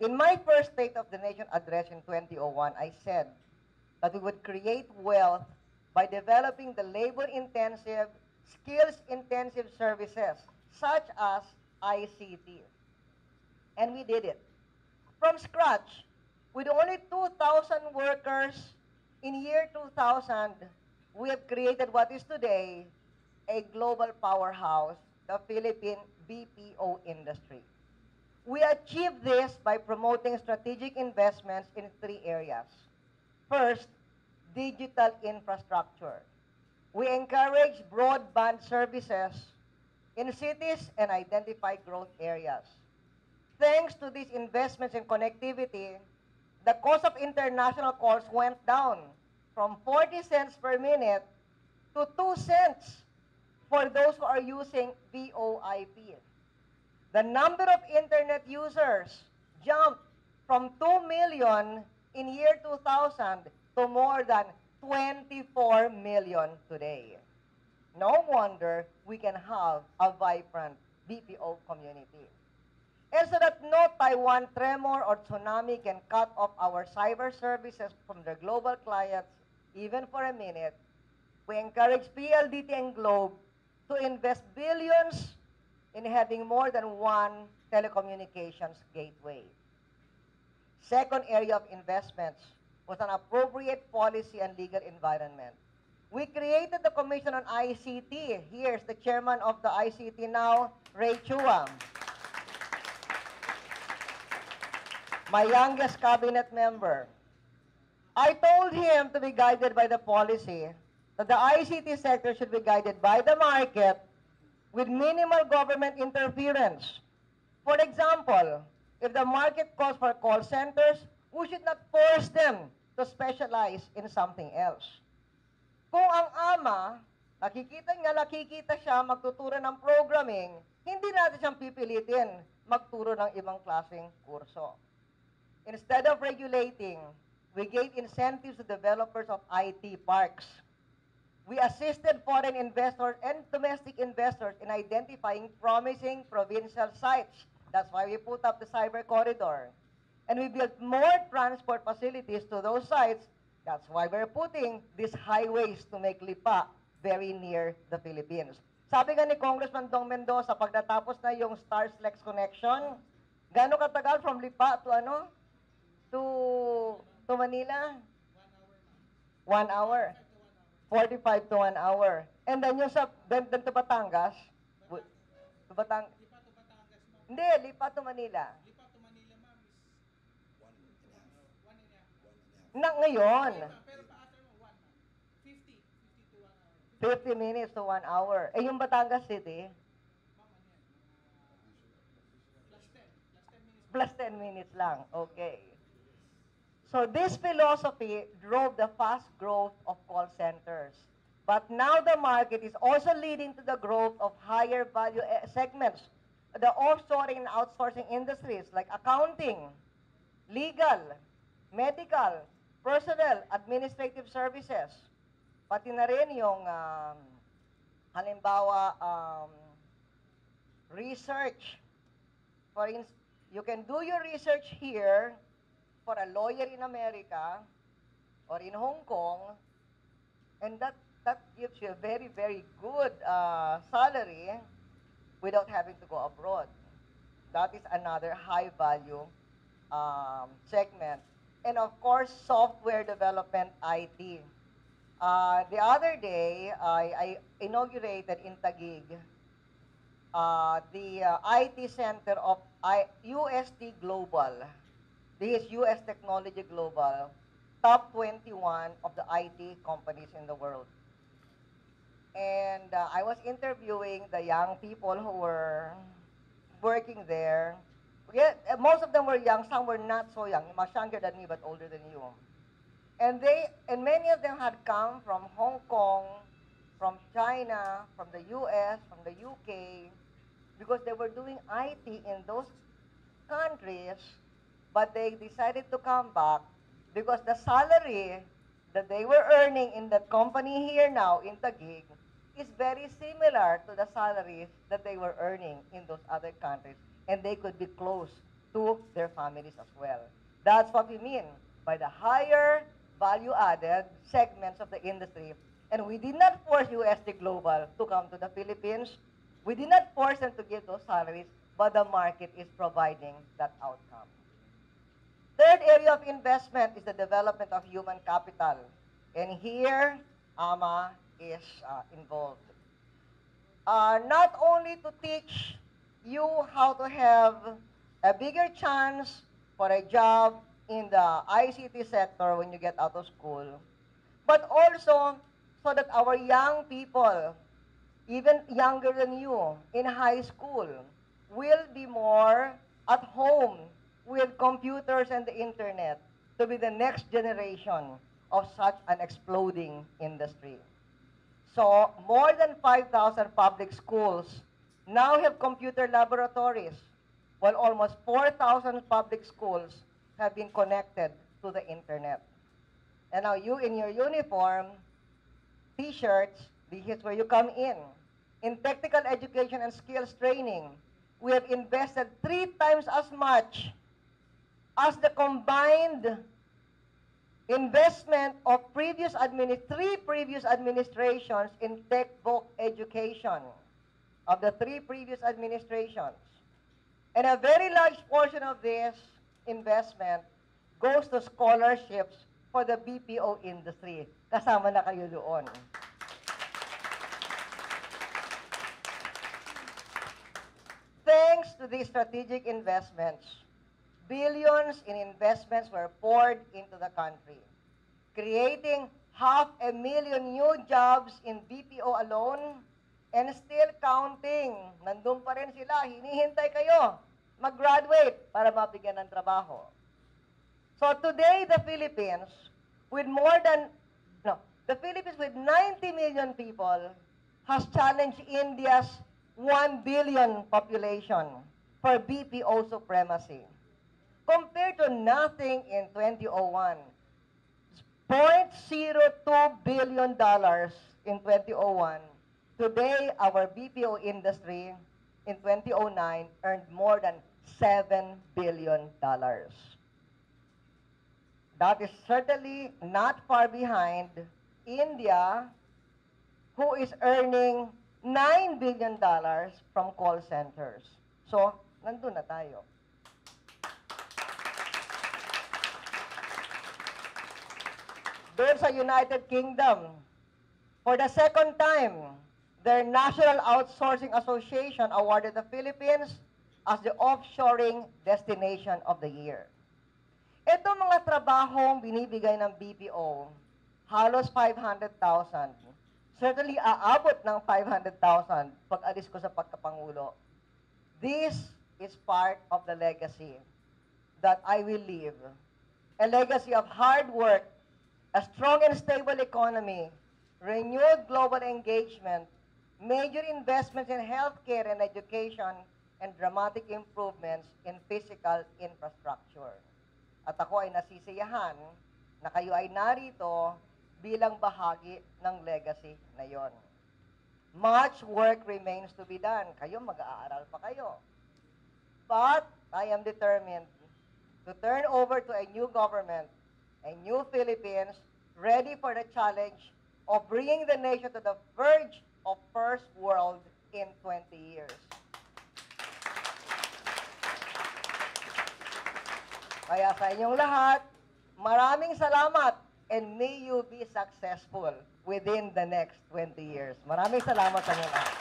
In my first State of the Nation address in 2001, I said that we would create wealth by developing the labor-intensive, skills-intensive services, such as ICT. And we did it. From scratch, with only 2,000 workers in year 2000, we have created what is today a global powerhouse, the Philippine BPO industry. We achieved this by promoting strategic investments in three areas. First, digital infrastructure. We encourage broadband services in cities and identify growth areas. Thanks to these investments in connectivity, the cost of international calls went down from 40 cents per minute to 2 cents for those who are using VoIP. The number of internet users jumped from 2 million in year 2000 to more than 24 million today. No wonder we can have a vibrant BPO community. And so that no Taiwan tremor or tsunami can cut off our cyber services from their global clients, even for a minute, we encourage PLDT and Globe to invest billions in having more than one telecommunications gateway. Second area of investments was an appropriate policy and legal environment. We created the Commission on ICT. Here's the chairman of the ICT now, Ray Chua. My youngest cabinet member. I told him to be guided by the policy that the ICT sector should be guided by the market with minimal government interference. For example, if the market calls for call centers, we should not force them to specialize in something else. Kung ang ama, nakikita siya magtuturo ng programming, hindi natin siyang pipilitin magturo ng ibang klaseng kurso. Instead of regulating, we gave incentives to developers of IT parks. We assisted foreign investors and domestic investors in identifying promising provincial sites. That's why we put up the cyber corridor. And we built more transport facilities to those sites. That's why we're putting these highways to make Lipa very near the Philippines. Sabi nga ni Congressman Dong Mendoza, pag natapos na yung Stars-Lex connection, gaano katagal from Lipa to ano? To Manila? 1 hour. 45 to 1 hour. And then yung sa, then to Batangas? To Batangas? Hindi, Lipa to Manila. Lipa to Manila, ma'am, is 1.5. Na ngayon. Pero pa-after mo, 50 to 1 hour. 50 minutes to 1 hour. Eh, yung Batangas City? Ma'am, ano yan? Plus 10 minutes lang. Okay. So this philosophy drove the fast growth of call centers. But now the market is also leading to the growth of higher value segments, the offshoring and outsourcing industries like accounting, legal, medical, personnel, administrative services. Pati na rin yung, halimbawa, research. For instance, you can do your research here for a lawyer in America or in Hong Kong, and that gives you a very, very good salary without having to go abroad. That is another high-value segment. And of course, software development, IT. The other day, I inaugurated in Taguig the IT center of UST Global. This is US Technology Global, top 21 of the IT companies in the world. And I was interviewing the young people who were working there. Yeah, most of them were young, some were not so young, much younger than me, but older than you. And many of them had come from Hong Kong, from China, from the US, from the UK, because they were doing IT in those countries, but they decided to come back because the salary that they were earning in that company here now in Taguig is very similar to the salaries that they were earning in those other countries, and they could be close to their their families as well. That's what we mean by the higher value-added segments of the industry. And we did not force USD Global to come to the Philippines. We did not force them to give those salaries, but the market is providing that outcome. Third area of investment is the development of human capital. And here, AMA is involved. Not only to teach you how to have a bigger chance for a job in the ICT sector when you get out of school, but also so that our young people, even younger than you, in high school, will be more at home with computers and the internet to be the next generation of such an exploding industry. So more than 5,000 public schools now have computer laboratories, while almost 4,000 public schools have been connected to the internet. And now you in your uniform, T-shirts, this is where you come in. In technical education and skills training, we have invested 3 times as much as the combined investment of three previous administrations in textbook education of the 3 previous administrations. And a very large portion of this investment goes to scholarships for the BPO industry. Kasama na kayo doon. Thanks to these strategic investments, billions in investments were poured into the country, creating 500,000 new jobs in BPO alone, and still counting. Nandun pa rin sila, hinihintay kayo mag-graduate para mabigyan ng trabaho. So today, the Philippines with 90 million people has challenged India's 1 billion population for BPO supremacy. Compared to nothing in 2001, $0.02 billion in 2001, today our BPO industry in 2009 earned more than $7 billion. That is certainly not far behind India, who is earning $9 billion from call centers. So, nandun na tayo. Doon sa United Kingdom, for the second time, their National Outsourcing Association awarded the Philippines as the offshoring destination of the year. Ito mga trabahong binibigay ng BPO, halos 500,000. Certainly, aabot ng 500,000 pag alis ko sa pagkapangulo. This is part of the legacy that I will leave. A legacy of hard work, a strong and stable economy, renewed global engagement, major investments in healthcare and education, and dramatic improvements in physical infrastructure. At ako ay nasisiyahan na kayo ay narito bilang bahagi ng legacy na yon. Much work remains to be done. Kayo, mag-aaral pa kayo. But I am determined to turn over to a new government, a new Philippines, ready for the challenge of bringing the nation to the verge of first world in 20 years. Kaya sa inyong lahat, maraming salamat and may you be successful within the next 20 years. Maraming salamat sa inyo lahat.